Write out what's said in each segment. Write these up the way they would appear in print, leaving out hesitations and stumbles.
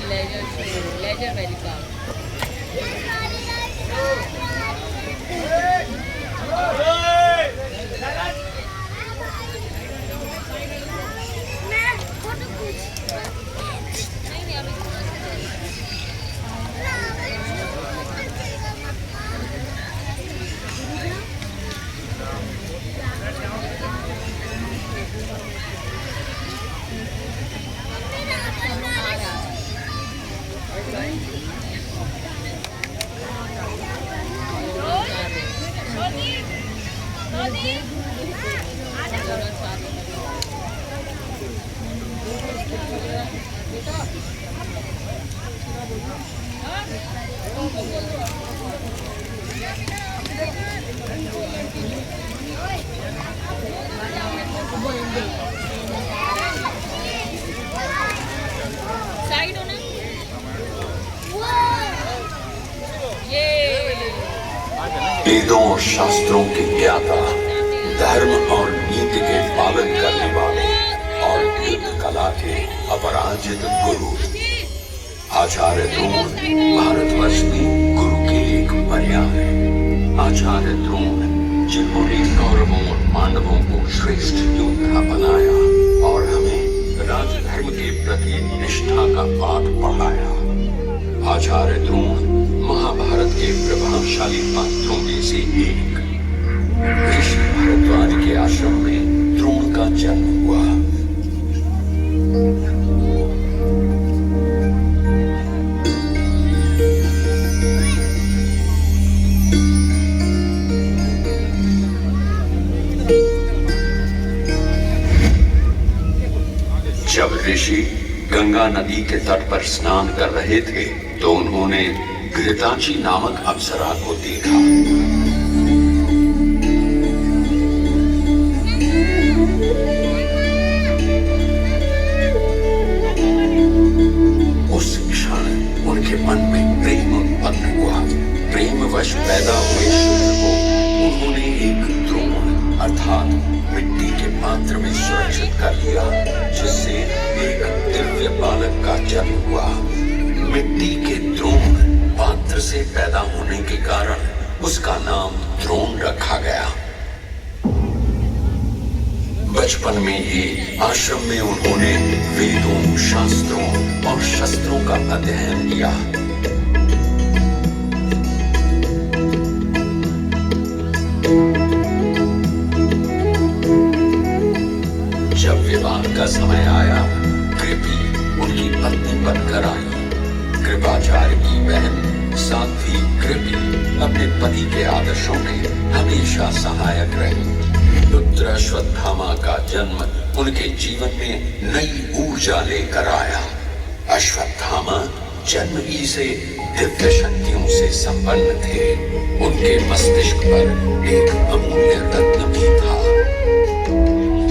Laser very calm. Side होना वेदों और शास्त्रों के ज्ञाता, धर्म और नीति के पालन करने वाले और युद्ध कला के अपराजित गुरु आचार्य द्रोण भारतवर्ष में गुरु के एक पर्याय है। आचार्य द्रोण जिन्होंने कौरवों और पांडवों को श्रेष्ठ योद्धा बनाया और हमें राजधर्म के प्रति निष्ठा का पाठ पढ़ाया। आचार्य द्रोण महाभारत के प्रभावशाली पात्रों में से एक। ऋषि भारद्वाज के आश्रम में द्रोण का जन्म हुआ। जब ऋषि गंगा नदी के तट पर स्नान कर रहे थे तो उन्होंने घृताची नामक अप्सरा को देखा। उस क्षण उनके मन में प्रेम उत्पन्न हुआ। प्रेमवश पैदा हुए शुक्र को उन्होंने एक द्रोण अर्थात मिट्टी के पात्र में सुरक्षित कर लिया, जिससे एक दिव्य बालक का जन्म हुआ। मिट्टी के द्रोण पात्र से पैदा होने के कारण उसका नाम द्रोण रखा गया। बचपन में ही आश्रम में उन्होंने वेदों, शास्त्रों और शस्त्रों का अध्ययन किया। जब विवाह का समय आया, कृपी उनकी पत्नी बनकर आई। कृपाचार्य की बहन साध्वी कृपी अपने पति के आदर्शों में हमेशा सहायक रही। पुत्र अश्वत्थामा का जन्म उनके जीवन में नई ऊर्जा लेकर आया। अश्वत्थामा जन्म ही से दिव्य शक्तियों से संपन्न थे। उनके मस्तिष्क पर एक अमूल्य रत्न भी था।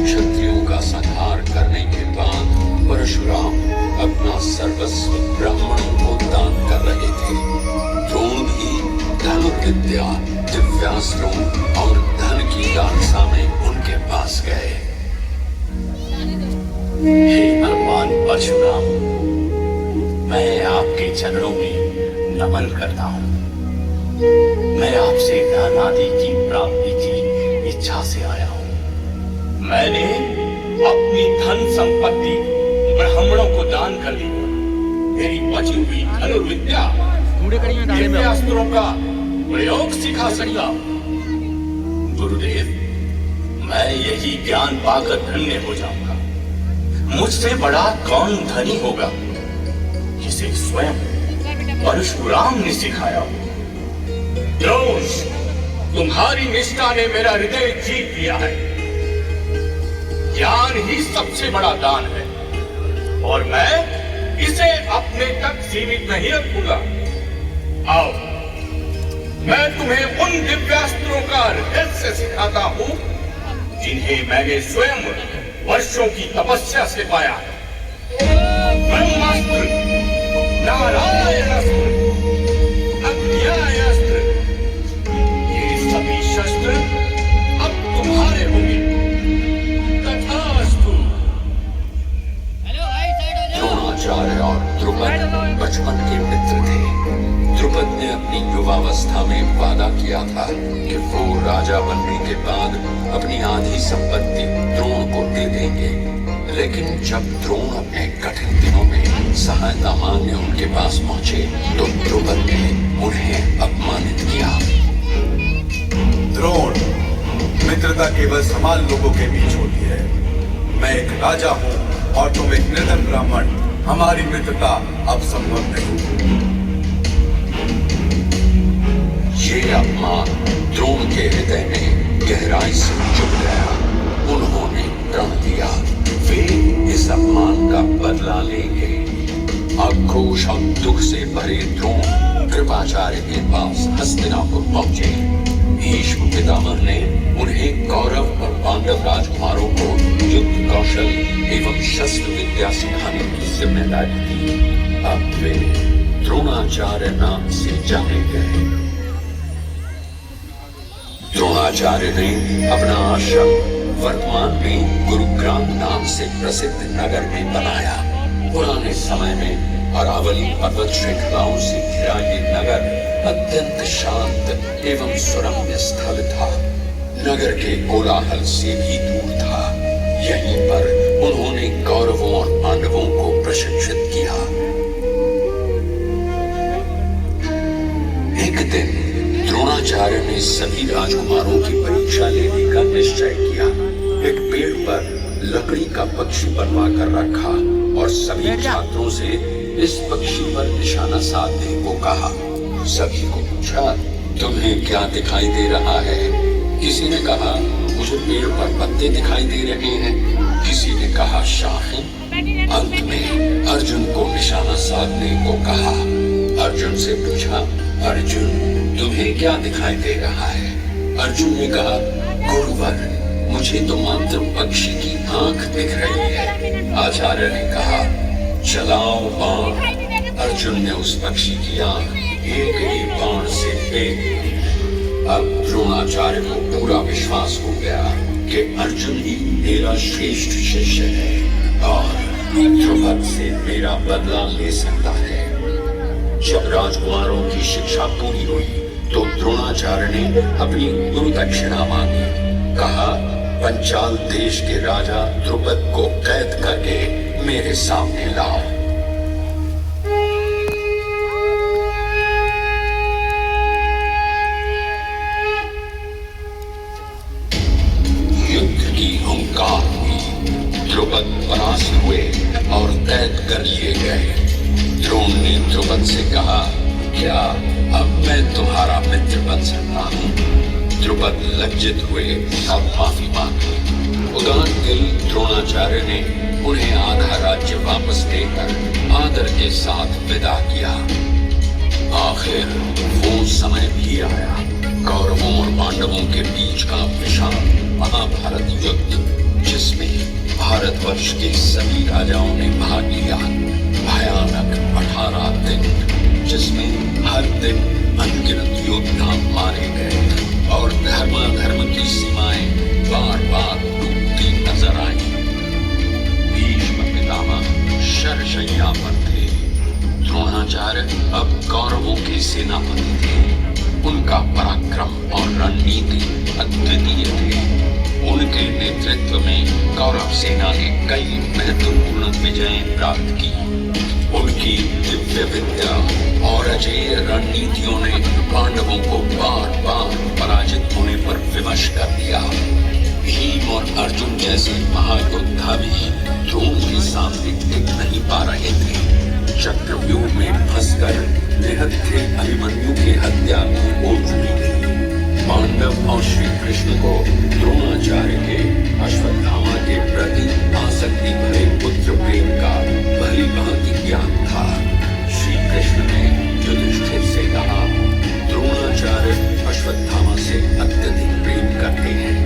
क्षत्रियों का संहार करने के बाद परशुराम अपना सर्वस्व ब्राह्मणों को दान कर रहे थे। द्रोण भी धनुर्विद्या, दिव्यास्त्रों और धन की लालसा में उनके पास गए। हे भगवान परशुराम, मैं आपके चरणों में नमन करता हूँ। मैं आपसे धन आदि की प्राप्ति की इच्छा से आया हूँ। मैंने अपनी धन संपत्ति ब्राह्मणों को दान कर दी। मेरी बची हुई धनुर्विद्या दिव्यास्त्रों का प्रयोग सिखा सकता। गुरुदेव, मैं यही ज्ञान पाकर धन्य हो जाऊंगा। मुझसे बड़ा कौन धनी होगा जिसे स्वयं परशुराम ने सिखाया हो। द्रोण, तुम्हारी निष्ठा ने मेरा हृदय जीत लिया है। ज्ञान ही सबसे बड़ा दान है और मैं इसे अपने तक सीमित नहीं रखूंगा। आओ, मैं तुम्हें उन दिव्यास्त्रों का रहस्य सिखाता हूँ जिन्हें मैंने स्वयं वर्षों की तपस्या से पाया। ब्रह्मास्त्र, नारायणास्त्र, अज्ञायास्त्र, ये सभी शस्त्र अब तुम्हारे होंगे। तथास्तु। द्रोणाचार्य द्रोणाचार्य और द्रुपद बचपन के मित्र थे। द्रुपद ने अपनी युवावस्था में वादा किया था कि वो राजा बनने के बाद अपनी आधी संपत्ति द्रोण को दे देंगे, लेकिन जब द्रोण अपने कठिन दिनों में सहायता मांगने उनके पास पहुंचे तो द्रुपद ने उन्हें अपमानित किया। द्रोण, मित्रता केवल समान लोगों के बीच होती है। मैं एक राजा हूँ और तुम एक निर्धन ब्राह्मण, हमारी मित्रता अब संभव नहीं। ये अपमान द्रोण के हृदय में गहराई से चुभ गया। उन्होंने प्रण दिया वे इस अपमान का बदला लेंगे। आक्रोश और दुख से भरे द्रोण कृपाचार्य के पास हस्तिनापुर पहुंचे। भीष्म पितामह ने उन्हें कौरव और पांडव राजकुमारों को युद्ध कौशल एवं शस्त्र विद्या सिखाने की जिम्मेदारी दी। अब वे द्रोणाचार्य नाम से जाने गए। द्रोणाचार्य ने अपना आश्रम वर्तमान में गुरुग्राम नाम से प्रसिद्ध नगर में बनाया। पुराने समय में अरावली पर्वत श्रृंखलाओं से घिरा ये नगर अत्यंत शांत एवं सुरम्य स्थल था। नगर के कोलाहल से भी दूर था। यहीं पर उन्होंने कौरवों और पांडवों को प्रशिक्षित किया। एक दिन द्रोणाचार्य ने सभी राजकुमारों की परीक्षा लेने का निश्चय किया। एक पेड़ पर लकड़ी का पक्षी बनवा कर रखा और सभी छात्रों से इस पक्षी पर निशाना साधने को कहा। सभी को पूछा, तुम्हें क्या दिखाई दे रहा है? किसी ने कहा, मुझे पेड़ पर पत्ते दिखाई दे रहे हैं। किसी ने कहा, शाखें। अंत में अर्जुन को निशाना साधने को कहा। अर्जुन से पूछा, अर्जुन, तुम्हें क्या दिखाई दे रहा है? अर्जुन ने कहा, गुरुवर, मुझे तो मात्र पक्षी की आंख दिख रही है। आचार्य ने कहा, चलाओ बाण। अर्जुन ने उस पक्षी की आंख एक ही बाण से फेंक दी। अब द्रोणाचार्य को पूरा विश्वास हो गया कि अर्जुन ही मेरा श्रेष्ठ शिष्य है और द्रुपद से मेरा बदला ले सकता है। जब राजकुमारों की शिक्षा पूरी हुई तो द्रोणाचार्य ने अपनी गुरु दक्षिणा मांगी। कहा, पंचाल देश के राजा द्रुपद को कैद करके मेरे सामने लाओ। युद्ध की हुंकार हुई। द्रुपद परास्त हुए और कैद कर लिए गए। द्रोण ने द्रुपद से कहा, क्या अब मैं तुम्हारा मित्र बन सकता हूँ? द्रुपद लज्जित हुए और माफी मांगी। उदार दिल द्रोणाचार्य ने उन्हें आधा राज्य वापस देकर आदर के साथ विदा किया। आखिर वो समय भी आया। कौरवों और पांडवों के बीच का विशाल महाभारत युद्ध, जिसमें भारतवर्ष के सभी राजाओं ने भाग लिया। भयानक 18 दिन, जिसमें हर दिन अनगिनत योद्धा मारे गए और धर्माधर्म की सीमाएं बार बार टूटती नजर आई। भीष्म पितामह शरशैया पर थे। द्रोणाचार्य अब कौरवों के सेनापति थे। उनका पराक्रम और रणनीति अद्वितीय थे। उनके नेतृत्व में कौरव सेना ने कई महत्वपूर्ण विजयें प्राप्त की। उनकी दिव्य विद्या और अजेय रणनीतियों ने पांडवों को बार बार पराजित होने पर विवश कर दिया। भीम और अर्जुन जैसे महायोद्धा भी द्रोण के सामने टिक नहीं पा रहे थे। चक्रव्यूह में फंसकर निहत्थे अभिमन्यु की हत्या हो चुकी थी। पांडव और श्री कृष्ण को द्रोणाचार्य के अश्वत्थामा के प्रति आसक्ति भरे पुत्र प्रेम का भली भांति ज्ञान था। श्री कृष्ण ने युधिष्ठिर से कहा, द्रोणाचार्य अश्वत्थामा से अत्यधिक प्रेम करते हैं।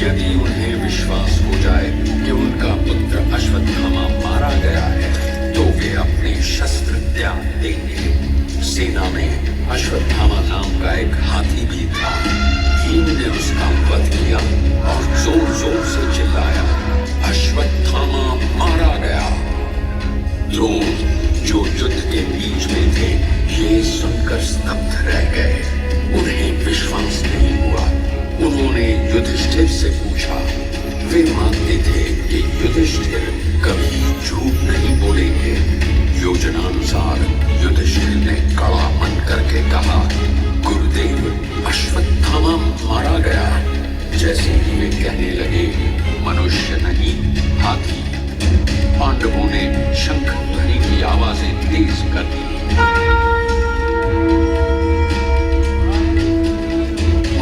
यदि उन्हें विश्वास हो जाए कि उनका पुत्र अश्वत्थामा मारा गया है तो वे अपने शस्त्र त्याग देंगे। सेना में अश्वत्थामा नाम का एक हाथी भी था। भीम ने उसका वध किया और जोर जोर से चिल्लाया, अश्वत्थामा मारा गया। द्रोण वे सुनकर स्तब्ध रह गए। उन्हें विश्वास नहीं हुआ। उन्होंने युधिष्ठिर से पूछा। वे मानते थे कि युधिष्ठिर कभी झूठ नहीं बोलेंगे। योजनानुसार युधिष्ठिर ने कड़ा मन करके कहा, गुरुदेव, अश्वत्थामा मारा गया। जैसे ही वे कहने लगे, मनुष्य नहीं हाथी। पांडवों ने शंख ध्वनि की आवाजें तेज कर दी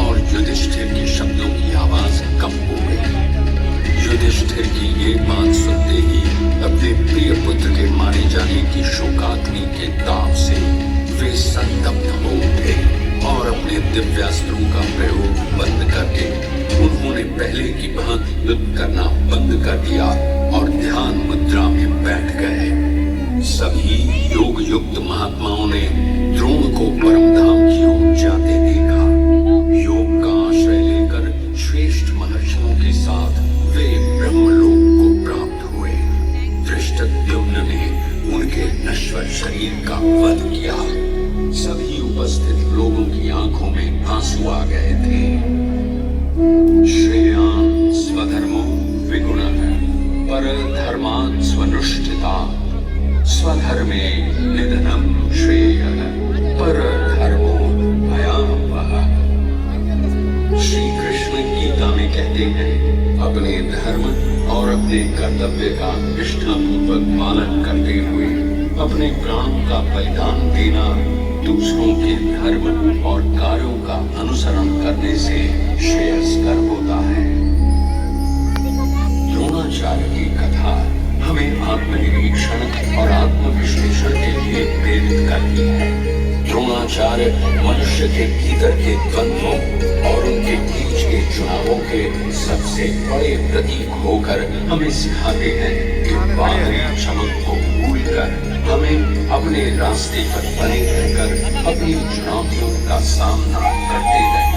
और युधिष्ठिर के शब्दों की आवाज कम हो गई। युधिष्ठिर की ये बात सुनते ही अपने प्रिय पुत्र के मारे जाने की शोकाग्नि के ताप से वे संतप्त हो उठे और अपने दिव्यास्त्रों का प्रयोग बंद करके उन्होंने पहले की भांति युद्ध करना बंद कर दिया और ध्यान मुद्रा में बैठ गए। सभी योग युक्त महात्माओं ने द्रोण को परम धाम की ओर जाते देखा। योग का आश्रय लेकर श्रेष्ठ महर्षियों के साथ वे ब्रह्मलोक को प्राप्त हुए। धृष्टद्युम्न ने उनके नश्वर शरीर का वध किया। सभी उपस्थित लोगों की आंखों में आंसू आ गए थे। श्रेयान् स्वधर्मो विगुणः परधर्मात् स्वनुष्ठिता स्वधर्मे निधनं श्रेयः परधर्मो भयावहः। श्री कृष्ण गीता में कहते हैं, अपने धर्म और अपने कर्तव्य का निष्ठापूर्वक पालन करते हुए अपने प्राणों का बलिदान देना दूसरों के धर्म और कार्यों का अनुसरण करने से श्रेयस्कर होता है। द्रोणाचार्य की कथा हमें आत्मनिरीक्षण और आत्मविश्लेषण के लिए प्रेरित करती है। द्रोणाचार्य मनुष्य के भीतर के द्वंद्वों और उनके बीच के चुनावों के सबसे बड़े प्रतीक होकर हमें सिखाते हैं कि बाहरी चमक को भूलकर हमें अपने रास्ते पर बने रहकर अपनी चुनौतियों का सामना करते रहें।